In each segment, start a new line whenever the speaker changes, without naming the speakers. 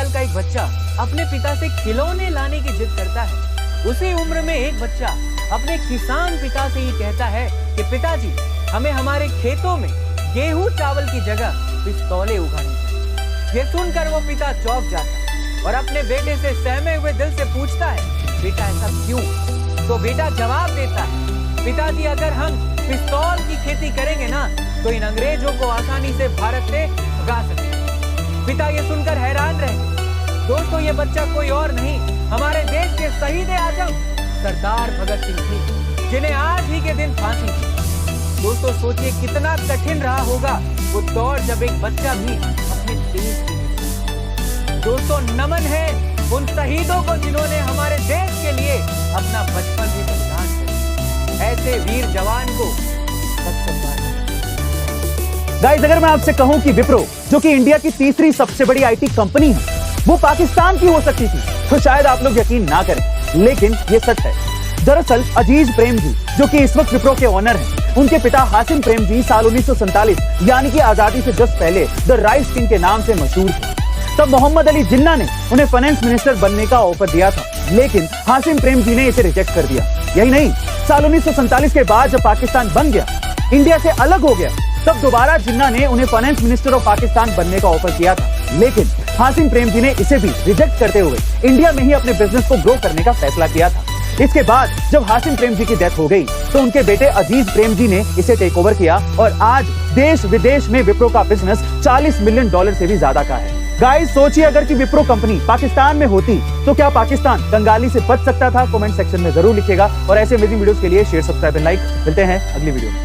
साल का एक बच्चा अपने पिता से खिलौने लाने की जिद करता है। उसी उम्र में एक बच्चा अपने किसान पिता से ये कहता है कि पिताजी, हमें हमारे खेतों में गेहूं चावल की जगह पिस्तौलें उगानी चाहिए। ये सुनकर वो पिता चौंक जाता है और अपने बेटे से सहमे हुए दिल से पूछता है, बेटा ऐसा क्यों? तो बेटा जवाब देता है, पिताजी अगर हम पिस्तौल की खेती करेंगे ना तो इन अंग्रेजों को आसानी से भारत से भगा सकते। पिता ये सुनकर हैरान रहे। दोस्तों, ये बच्चा कोई और नहीं, हमारे देश के शहीद आजम सरदार भगत सिंह थे, जिन्हें आज ही के दिन फांसी थी। दोस्तों, सोचिए कितना कठिन रहा होगा वो दौर जब एक बच्चा भी अपने देश के। दोस्तों, नमन है उन शहीदों को जिन्होंने हमारे देश के लिए अपना बचपन भी बलिदान किया। ऐसे वीर जवान को
गाइस, अगर मैं आपसे कहूं कि विप्रो, जो कि इंडिया की तीसरी सबसे बड़ी आईटी कंपनी है, वो पाकिस्तान की हो सकती थी, तो शायद आप लोग यकीन ना करें, लेकिन ये सच है। दरअसल अजीज प्रेम जी, जो कि इस वक्त विप्रो के ओनर हैं, उनके पिता हासिम प्रेम जी साल 1947 यानी कि आजादी से जस्ट पहले द राइस किंग के नाम से मशहूर थे। तब मोहम्मद अली जिन्ना ने उन्हें फाइनेंस मिनिस्टर बनने का ऑफर दिया था, लेकिन हासिम प्रेम जी ने इसे रिजेक्ट कर दिया। यही नहीं, साल 1947 के बाद जब पाकिस्तान बन गया, इंडिया से अलग हो गया, तब दोबारा जिन्ना ने उन्हें फाइनेंस मिनिस्टर ऑफ पाकिस्तान बनने का ऑफर किया था, लेकिन हासिम प्रेम जी ने इसे भी रिजेक्ट करते हुए इंडिया में ही अपने बिजनेस को ग्रो करने का फैसला किया था। इसके बाद जब हासिम प्रेम जी की डेथ हो गई, तो उनके बेटे अजीज प्रेम जी ने इसे टेक ओवर किया और आज देश विदेश में विप्रो का बिजनेस $40 मिलियन से भी ज्यादा का है। गाइस, सोचिए अगर कि विप्रो कंपनी पाकिस्तान में होती तो क्या पाकिस्तान बंगाली से बच सकता था? कमेंट सेक्शन में जरूर लिखिएगा और ऐसे अमेजिंग वीडियोस के लिए शेयर, सब्सक्राइब एंड लाइक। मिलते हैं अगली वीडियो में।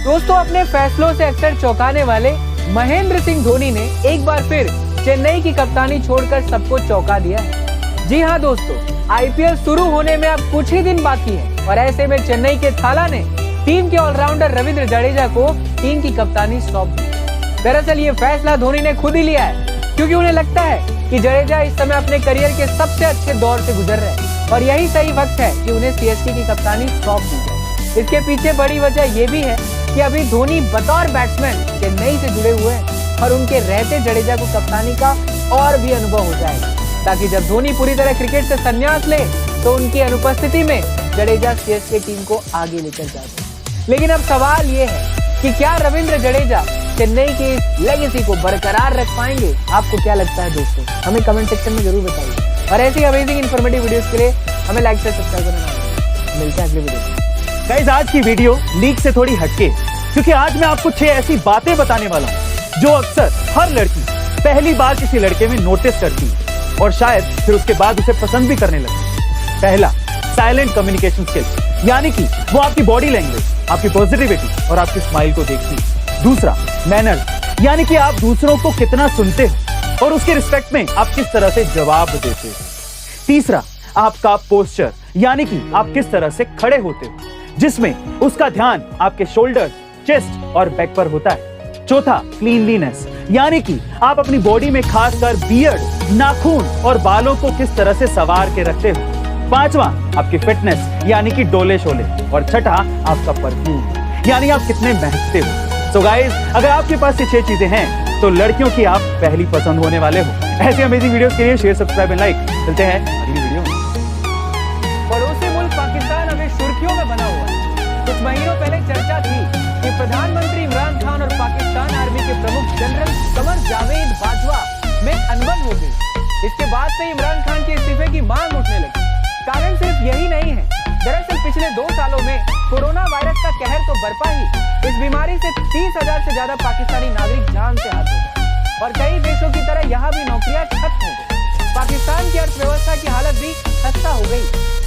दोस्तों, अपने फैसलों से अक्सर चौंकाने वाले महेंद्र सिंह धोनी ने एक बार फिर चेन्नई की कप्तानी छोड़कर सबको चौंका दिया है। जी हां दोस्तों, आईपीएल शुरू होने में अब कुछ ही दिन बाकी है और ऐसे में चेन्नई के थाला ने टीम के ऑलराउंडर रविंद्र जडेजा को टीम की कप्तानी सौंप दी। दरअसल ये फैसला धोनी ने खुद ही लिया है, क्योंकि उन्हें लगता है कि जडेजा इस समय अपने करियर के सबसे अच्छे दौर से गुजर रहे हैं और यही सही वक्त है कि उन्हें सीएसके की कप्तानी सौंप दी जाए। इसके पीछे बड़ी वजह ये भी है कि अभी धोनी बतौर बैट्समैन चेन्नई से जुड़े हुए हैं और उनके रहते जडेजा को कप्तानी का और भी अनुभव हो जाएगा, ताकि जब धोनी पूरी तरह क्रिकेट से संन्यास ले तो उनकी अनुपस्थिति में जडेजा सीएसके टीम को आगे लेकर जाए। लेकिन अब सवाल ये है कि क्या रविंद्र जडेजा चेन्नई की इस लेगेसी को बरकरार रख पाएंगे? आपको क्या लगता है दोस्तों? हमें कमेंट सेक्शन में जरूर बताइए और ऐसी अमेजिंग इन्फॉर्मेटिव वीडियोस के लिए हमें लाइक से सब्सक्राइब करना। मिलते हैं अगले वीडियो में।
गाइस, आज की वीडियो लीक से थोड़ी हटके, क्योंकि आज मैं आपको 6 ऐसी बातें बताने वाला हूं जो अक्सर हर लड़की पहली बार किसी लड़के में नोटिस करती है और शायद फिर उसके बाद उसे पसंद भी करने लगती। पहला, साइलेंट कम्युनिकेशन स्किल्स, यानी कि वो आपकी बॉडी लैंग्वेज, आपकी पॉजिटिविटी और आपकी स्माइल को देखती है। दूसरा, मैनर्स, यानी कि आप दूसरों को कितना सुनते हो और उसके रिस्पेक्ट में आप किस तरह से जवाब देते हो। तीसरा, आपका पोस्चर, यानी कि आप किस तरह से खड़े होते हो, जिसमें उसका ध्यान आपके शोल्डर, चेस्ट और बैक पर होता है। चौथा, क्लीनलीनेस, यानी कि आप अपनी बॉडी में खासकर बियर्ड, नाखून और बालों को किस तरह से संवार के रखते हो। पांचवा, आपकी फिटनेस, यानी कि डोले शोले। और छठा, आपका परफ्यूम, यानी आप कितने महकते हो। सो गाइस, अगर आपके पास ये 6 चीजें हैं तो लड़कियों की आप पहली पसंद होने वाले हो। ऐसे अमेजिंग वीडियोस के लिए शेयर, सब्सक्राइब एंड लाइक। मिलते हैं अगली वीडियो में।
पड़ोसी मुल्क पाकिस्तान अभी सुर्खियों में बना हुआ है। कुछ महीनों पहले चर्चा थी कि प्रधानमंत्री इमरान खान और पाकिस्तान आर्मी के प्रमुख जनरल कमर जावेद बाजवा में अनबन हो गई। इसके बाद से इमरान खान के इस्तीफे की मांग उठने लगी। कारण सिर्फ यही नहीं है, दरअसल पिछले 2 सालों में कोरोना वायरस का कहर तो बरपा ही, इस बीमारी से 30,000 से ज्यादा पाकिस्तानी नागरिक जान से हाथ हो गए और कई देशों की तरह यहाँ भी नौकरियां खत्म हो गई। पाकिस्तान की अर्थव्यवस्था की हालत भी खस्ता हो गई।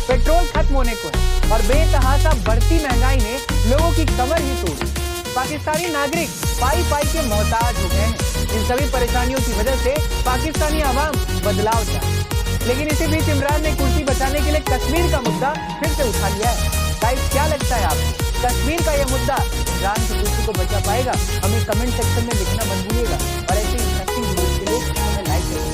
पेट्रोल खत्म होने को है और बेतहाशा बढ़ती महंगाई ने लोगों की कमर ही तोड़ दी। पाकिस्तानी नागरिक पाई के मोहताज हो गए हैं। इन सभी परेशानियों की वजह से पाकिस्तानी आवाम बदलाव चाहती है। लेकिन इसी बीच इमरान ने कुर्सी बचाने के लिए कश्मीर का मुद्दा फिर से उठा लिया है। गाइस, क्या लगता है आपको? कश्मीर का यह मुद्दा इमरान की कुर्सी को बचा पाएगा? हमें कमेंट सेक्शन में लिखना मत भूलिएगा और ऐसे इंटरेस्टिंग वीडियोस के लिए हमें लाइक करें।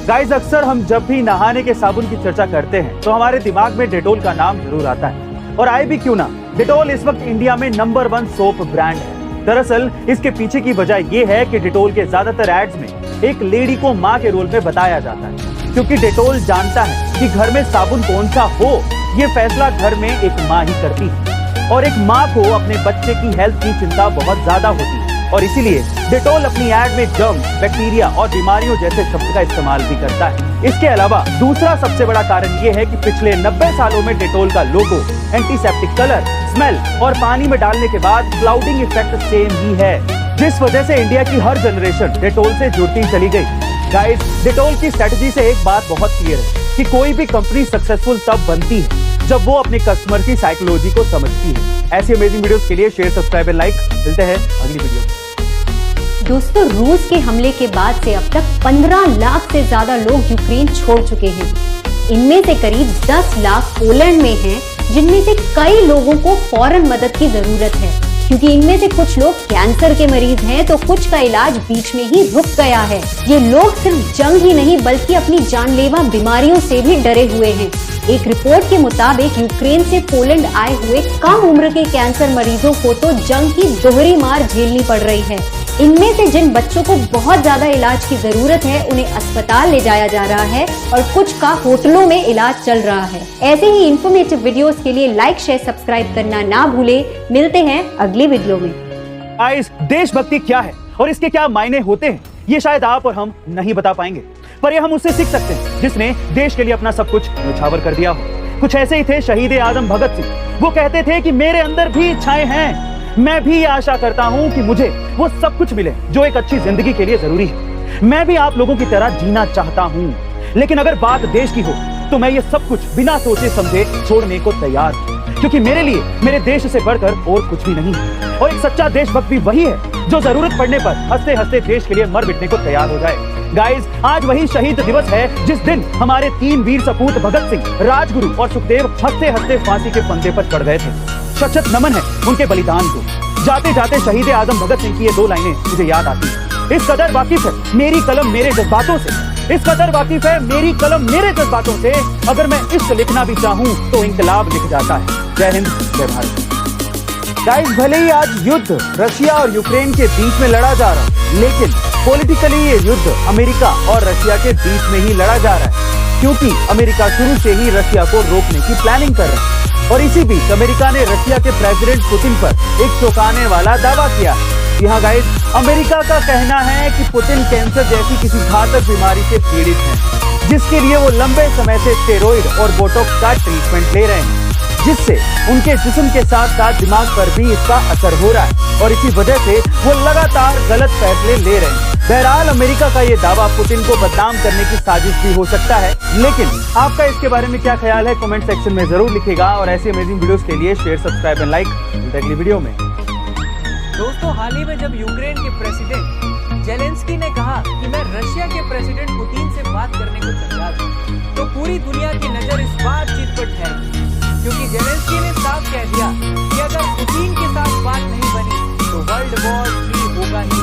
गाइस, अक्सर हम जब भी नहाने के साबुन की चर्चा करते हैं तो हमारे दिमाग में डेटोल का नाम जरूर आता है, और आए भी क्यों ना। डेटोल इस वक्त इंडिया में नंबर 1 सोप ब्रांड है। दरअसल इसके पीछे की वजह यह है कि डेटोल के ज्यादातर एड्स में एक लेडी को माँ के रोल में बताया जाता है, क्योंकि डेटोल जानता है कि घर में साबुन कौन सा हो, ये फैसला घर में एक माँ ही करती है और एक माँ को अपने बच्चे की हेल्थ की चिंता बहुत ज्यादा होती है और इसीलिए डेटोल अपनी एड में जर्म, बैक्टीरिया और बीमारियों जैसे शब्द का इस्तेमाल भी करता है। इसके अलावा दूसरा सबसे बड़ा कारण यह है कि पिछले 90 सालों में डेटोल का लोगो, एंटीसेप्टिक कलर, स्मेल और पानी में डालने के बाद क्लाउडिंग इफेक्ट सेम ही है, जिस वजह से इंडिया की हर जनरेशन डेटोल से जुड़ती चली गई। गाइस, डेटोल की स्ट्रेटजी से एक बात बहुत क्लियर है कि कोई भी कंपनी सक्सेसफुल तब बनती है जब वो अपने कस्टमर की साइकोलॉजी को समझती है। ऐसी अमेजिंग वीडियोस के लिए शेयर, सब्सक्राइब एंड लाइक। मिलते हैं अगली वीडियो में।
दोस्तों, रूस के हमले के बाद से अब तक 15 लाख से ज्यादा लोग यूक्रेन छोड़ चुके हैं। इनमें से करीब 10 लाख पोलैंड में हैं, जिनमें से कई लोगों को फौरन मदद की जरूरत है, क्योंकि इनमें से कुछ लोग कैंसर के मरीज हैं तो कुछ का इलाज बीच में ही रुक गया है। ये लोग सिर्फ जंग ही नहीं बल्कि अपनी जानलेवा बीमारियों से भी डरे हुए हैं। एक रिपोर्ट के मुताबिक यूक्रेन से पोलैंड आए हुए कम उम्र के कैंसर मरीजों को तो जंग की दोहरी मार झेलनी पड़ रही है। इनमें से जिन बच्चों को बहुत ज्यादा इलाज की जरूरत है उन्हें अस्पताल ले जाया जा रहा है और कुछ का होटलों में इलाज चल रहा है। ऐसे ही इंफॉर्मेटिव वीडियोस के लिए लाइक, शेयर, सब्सक्राइब करना ना भूले। मिलते हैं अगली वीडियो में।
गाइस, देशभक्ति क्या है और इसके क्या मायने होते हैं, ये शायद आप और हम नहीं बता पाएंगे, पर ये हम उससे सीख सकते हैं जिसने देश के लिए अपना सब कुछ न्यौछावर कर दिया हो। कुछ ऐसे ही थे शहीद आजम भगत सिंह। वो कहते थे कि मेरे अंदर भी इच्छाएं हैं, मैं भी आशा करता हूं कि मुझे वो सब कुछ मिले जो एक अच्छी जिंदगी के लिए जरूरी है। मैं भी आप लोगों की तरह जीना चाहता हूं, लेकिन अगर बात देश की हो तो मैं ये सब कुछ बिना सोचे समझे छोड़ने को तैयार हूं, क्योंकि मेरे लिए मेरे देश से बढ़कर और कुछ भी नहीं है। और एक सच्चा देशभक्त भी वही है जो जरूरत पड़ने पर हंसते हंसते देश के लिए मर मिटने को तैयार हो जाए। गाइस, आज वही शहीद दिवस है जिस दिन हमारे 3 वीर सपूत भगत सिंह, राजगुरु और सुखदेव हंसते हंसते फांसी के फंदे पर चढ़ गए थे। शत नमन है उनके बलिदान को। जाते जाते शहीद आजम भगत सिंह की ये 2 लाइनें मुझे याद आती हैं। इस कदर वाकिफ है मेरी कलम मेरे जज्बातों से, इस कदर वाकिफ है मेरी कलम मेरे जज्बातों से, अगर मैं इश्क लिखना भी चाहूं तो इंकलाब लिख जाता है। जय हिंद, जय भारत। गाइस, भले ही आज युद्ध रशिया और यूक्रेन के बीच में लड़ा जा रहा है, लेकिन पॉलिटिकली ये युद्ध अमेरिका और रशिया के बीच में ही लड़ा जा रहा है, क्योंकि अमेरिका शुरू से ही रशिया को रोकने की प्लानिंग कर रहा है। और इसी बीच अमेरिका ने रशिया के प्रेसिडेंट पुतिन पर एक चौंकाने वाला दावा किया। यहाँ गाइस, अमेरिका का कहना है कि पुतिन कैंसर जैसी किसी घातक बीमारी से पीड़ित हैं, जिसके लिए वो लंबे समय से स्टेरॉइड और बोटॉक्स का ट्रीटमेंट ले रहे हैं, जिससे उनके जिस्म के साथ साथ दिमाग पर भी इसका असर हो रहा है और इसी वजह से वो लगातार गलत फैसले ले रहे हैं। बहरहाल, अमेरिका का ये दावा पुतिन को बदनाम करने की साजिश भी हो सकता है, लेकिन आपका इसके बारे में क्या ख्याल है कमेंट सेक्शन में जरूर लिखिएगा। और ऐसी अमेजिंग वीडियोस के लिए शेयर, सब्सक्राइब एंड लाइक। अगली वीडियो में।
दोस्तों, हाल ही में जब यूक्रेन के प्रेसिडेंट जेलेंस्की ने कहा कि मैं रशिया के प्रेसिडेंट पुतिन से बात करने को तैयार हूं, तो पूरी दुनिया की नजर इस बातचीत पर ठहरी, क्योंकि जेलेंस्की ने साफ कह दिया कि अगर पुतिन के साथ बात नहीं बनी तो वर्ल्ड वॉर 3 होगा ही।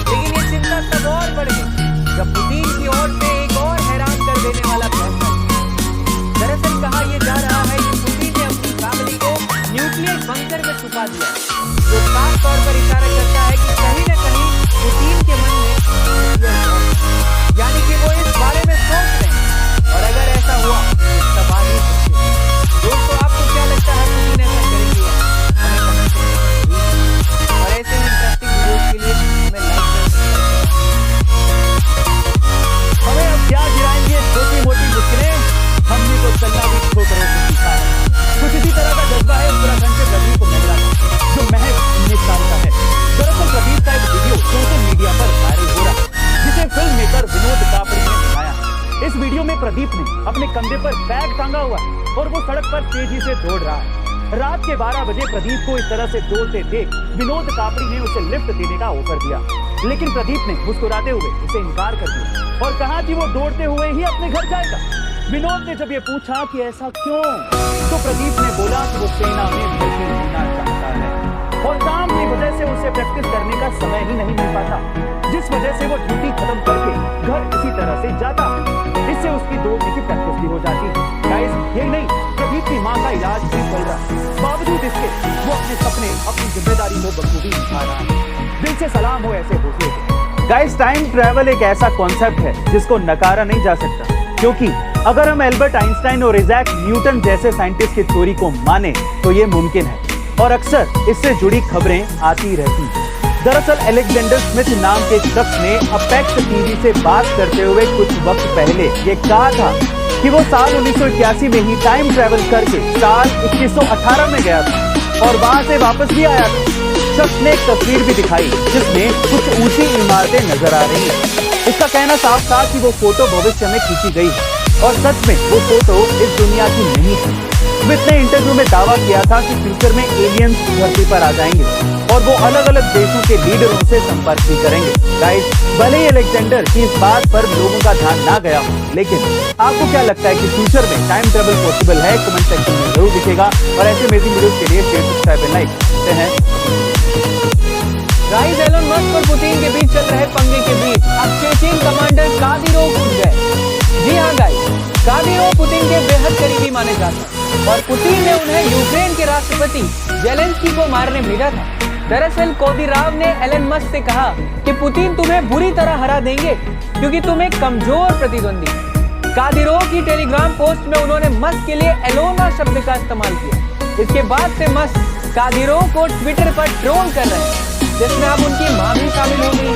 लेकिन ये चिंता तब और बढ़ गई जब पुतिन की ओर से एक और हैरान कर देने वाला फैसला। दरअसल कहा यह जा रहा है कि पुतिन ने अपनी फैमिली को न्यूक्लियर बंकर में छुपा दिया, जो साफ तौर पर इशारा करता है कि कहीं न कहीं पुतिन के मन में न्यूक्लियर बॉम्ब है। यानी कि वो इस बारे में सोच रहे हैं, और अगर ऐसा हुआ तब आगे दोस्तों, आपको क्या लगता है पुतिन ऐसा करेंगे? हमें कमेंट सेक्शन में बताइए। और ऐसे ही इंटरेस्टिंग वीडियोस के लिए हमें लाइक करें।
हमें अब क्या गिराएंगे छोटी मोटी मुश्किलें, हमने तो चलना भी ठोकरों से सीखा है। कुछ इसी तरह का जज्बा है उत्तराखंड के रवि को मिला जो महज 19 साल का है। दरअसल प्रदीप का एक वीडियो सोशल मीडिया पर वायरल हो रहा है, जिसे फिल्म मेकर विनोद कापड़ी ने बनाया। इस वीडियो में प्रदीप ने अपने कंधे पर बैग टांगा हुआ है और वो सड़क पर तेजी से दौड़ रहा है। रात के 12 बजे प्रदीप को इस तरह से दौड़ते देख विनोद कापड़ी ने उसे लिफ्ट देने का ऑफर दिया, लेकिन प्रदीप ने मुस्कुराते हुए उसे इनकार कर दिया और कहा कि वो दौड़ते हुए ही अपने घर जाएगा। विनोद ने जब ये पूछा कि ऐसा क्यों, तो प्रदीप ने बोला कि वो सेना में भर्ती होना चाहता है और काम की वजह से उसे प्रैक्टिस करने का समय ही नहीं मिल पाता, जिस वजह से वो ड्यूटी खत्म करके घर इसी तरह से जाता है। इससे उसकी दौड़ने की प्रैक्टिस भी हो जाती है। गाइस, यही नहीं, प्रदीप अपनी माँ का इलाज भी चल रहा है, बावजूद इसके वो अपने सपने, अपनी जिम्मेदारी को बखूबी निभा रहा है। दिल से सलाम हो ऐसे हौसले के। गाइस, टाइम ट्रैवल एक ऐसा कॉन्सेप्ट है जिसको नकारा नहीं जा सकता, क्योंकि अगर हम एल्बर्ट आइंस्टाइन और इजैक न्यूटन जैसे साइंटिस्ट की थ्योरी को माने तो ये मुमकिन है, और अक्सर इससे जुड़ी खबरें आती रहती हैं। दरअसल अलेक्जेंडर स्मिथ नाम के शख्स ने अपेक्स टीवी से बात करते हुए कुछ वक्त पहले ये कहा था कि वो साल 1981 में ही टाइम ट्रैवल करके साल 2118 में गया था और वहां से वापस भी आया था। शख्स ने एक तस्वीर भी दिखाई जिसमें कुछ ऊंची इमारतें नजर आ रही है। इसका कहना साफ था कि वो फोटो भविष्य में खींची गई है, और सच में वो फोटो इस दुनिया की नहीं थी। स्मिथ ने इंटरव्यू में दावा किया था कि फ्यूचर में एलियंस धरती पर आ जाएंगे और वो अलग अलग देशों के लीडरों से संपर्क भी करेंगे। गाइस, भले ही अलेक्जेंडर की इस बात पर लोगों का ध्यान ना गया हो, लेकिन आपको क्या लगता है कि फ्यूचर में टाइम ट्रैवल पॉसिबल है? कमेंट सेक्शन में जरूर दिखेगा, और ऐसे अमेजिंग वीडियोस के लिए शेयर, सब्सक्राइब एंड लाइक करते हैं।
गाइस, एलन मस्क और पुतिन के बीच चल रहे पंगे के बीच अब चेचेन कमांडर कादिरोव कूद गए। जी हाँ गाइस, कादिरोव पुतिन के बेहद करीबी माने जाते हैं और पुतिन ने उन्हें यूक्रेन के राष्ट्रपति जेलेंस्की को मारने भेजा था। दरअसल कादिरोव ने एलन मस्क से कहा कि पुतिन तुम्हें बुरी तरह हरा देंगे क्योंकि तुम एक कमजोर प्रतिद्वंदी। कादिरोव की टेलीग्राम पोस्ट में उन्होंने मस्क के लिए एलोना शब्द का इस्तेमाल किया। इसके बाद से मस्क कादिरोव को ट्विटर पर ट्रोल कर रहे हैं, जिसमें अब उनकी मां भी शामिल हो गई।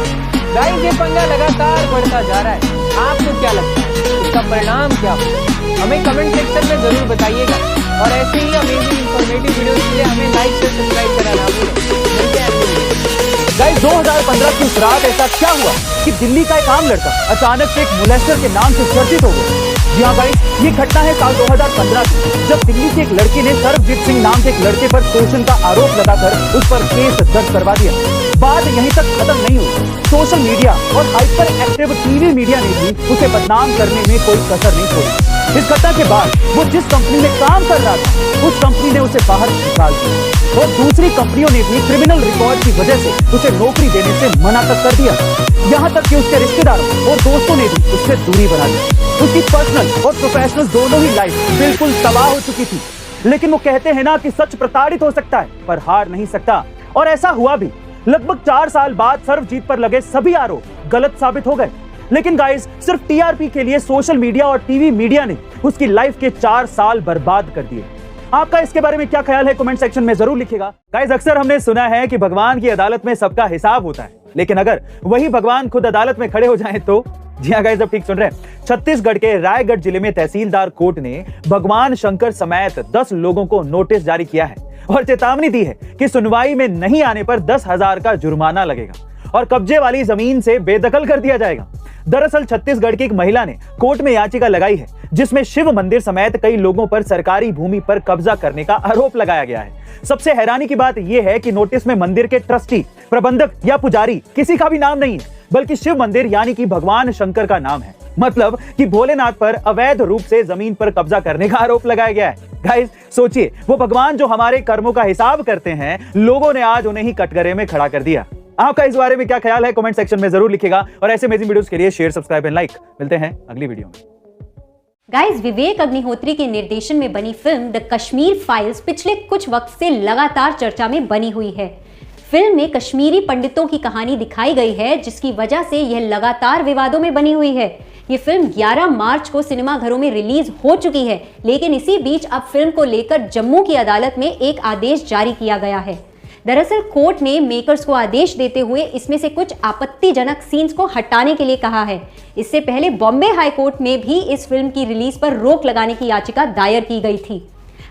गाइस, ये पंगा लगातार बढ़ता जा रहा है। आपको क्या लगता है इसका परिणाम क्या होगा? हमें कमेंट सेक्शन में जरूर बताइएगा, और ऐसे ही अमेजिंग इंफॉर्मेटिव वीडियोस के लिए हमें लाइक से सब्सक्राइब करना ना भूलें। मिलते हैं अगले वीडियो।
गाइस, 2015 की उस रात ऐसा क्या हुआ कि दिल्ली का एक आम लड़का अचानक से एक मोलेस्टर के नाम से चर्चित हो गया? जी हाँ गाइस, ये घटना है साल 2015 की, जब दिल्ली की एक लड़की ने सरबजीत सिंह नाम के एक लड़के पर शोषण का आरोप लगाकर उस पर केस दर्ज करवा दिया। बात यहीं तक खत्म नहीं हुई। सोशल मीडिया और हाइपर एक्टिव टीवी मीडिया ने भी उसे बदनाम करने में कोई कसर नहीं छोड़ी। इस घटना के बाद वो जिस कंपनी में काम कर रहा था, उस कंपनी ने उसे बाहर निकाल दिया, और दूसरी कंपनियों ने भी क्रिमिनल रिकॉर्ड की वजह से उसे नौकरी देने से मना तक कर दिया। यहाँ तक कि उसके रिश्तेदारों और दोस्तों ने भी उससे दूरी बना ली। उसकी पर्सनल और प्रोफेशनल दोनों ही लाइफ बिल्कुल तबाह हो चुकी थी। लेकिन वो कहते हैं ना कि सच प्रताड़ित हो सकता है पर हार नहीं सकता, और ऐसा हुआ भी। लगभग 4 साल बाद सर्वजीत पर लगे सभी आरोप गलत साबित हो गए। लेकिन गाइस, सिर्फ टीआरपी के लिए सोशल मीडिया और टीवी मीडिया ने उसकी लाइफ के 4 साल बर्बाद कर दिए। आपका इसके बारे में क्या ख्याल है? कमेंट सेक्शन में जरूर लिखिएगा। गाइस, अक्सर हमने सुना है कि भगवान की अदालत में सबका हिसाब होता है, लेकिन अगर वही भगवान खुद अदालत में खड़े हो जाएं तो? जी हाँ गाइस, अब ठीक सुन रहे हैं। छत्तीसगढ़ के रायगढ़ जिले में तहसीलदार कोर्ट ने भगवान शंकर समेत 10 लोगों को नोटिस जारी किया है और चेतावनी दी है कि सुनवाई में नहीं आने पर 10,000 का जुर्माना लगेगा और कब्जे वाली जमीन से बेदखल कर दिया जाएगा। दरअसल छत्तीसगढ़ की एक महिला ने कोर्ट में याचिका लगाई है जिसमें शिव मंदिर समेत कई लोगों पर सरकारी भूमि पर कब्जा करने का आरोप लगाया गया है। सबसे हैरानी की बात यह है कि नोटिस में मंदिर के ट्रस्टी, प्रबंधक या पुजारी किसी का भी नाम नहीं है, बल्कि शिव मंदिर यानी कि भगवान शंकर का नाम है। मतलब कि भोलेनाथ पर अवैध रूप से जमीन पर कब्जा करने का आरोप लगाया गया है। गाइस, सोचिए, वो भगवान जो हमारे कर्मों का हिसाब करते हैं, लोगों ने आज उन्हें ही कटघरे में खड़ा कर दिया। आपका इस बारे में क्या ख्याल है? कमेंट सेक्शन में जरूर लिखिएगा, और ऐसे अमेजिंग वीडियोस के लिए शेयर, सब्सक्राइब एंड लाइक। मिलते हैं अगली वीडियो में।
गाइस, विवेक अग्निहोत्री के निर्देशन में बनी फिल्म द कश्मीर फाइल्स पिछले कुछ वक्त से लगातार चर्चा में बनी हुई है। फिल्म में कश्मीरी पंडितों की कहानी दिखाई गई है, जिसकी वजह से यह लगातार विवादों में बनी हुई है। ये फिल्म 11 मार्च को सिनेमाघरों में रिलीज हो चुकी है, लेकिन इसी बीच अब फिल्म को लेकर जम्मू की अदालत में एक आदेश जारी किया गया है। दरअसल कोर्ट ने मेकर्स को आदेश देते हुए इसमें से कुछ आपत्तिजनक सीन्स को हटाने के लिए कहा है। इससे पहले बॉम्बे हाई कोर्ट में भी इस फिल्म की रिलीज पर रोक लगाने की याचिका दायर की गई थी।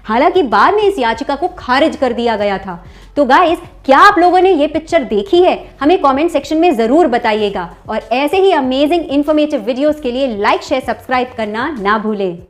हालांकि बाद में इस याचिका को खारिज कर दिया गया था। तो गाइस, क्या आप लोगों ने ये पिक्चर देखी है? हमें कमेंट सेक्शन में जरूर बताइएगा, और ऐसे ही अमेजिंग इन्फॉर्मेटिव वीडियोस के लिए लाइक, शेयर, सब्सक्राइब करना ना भूलें।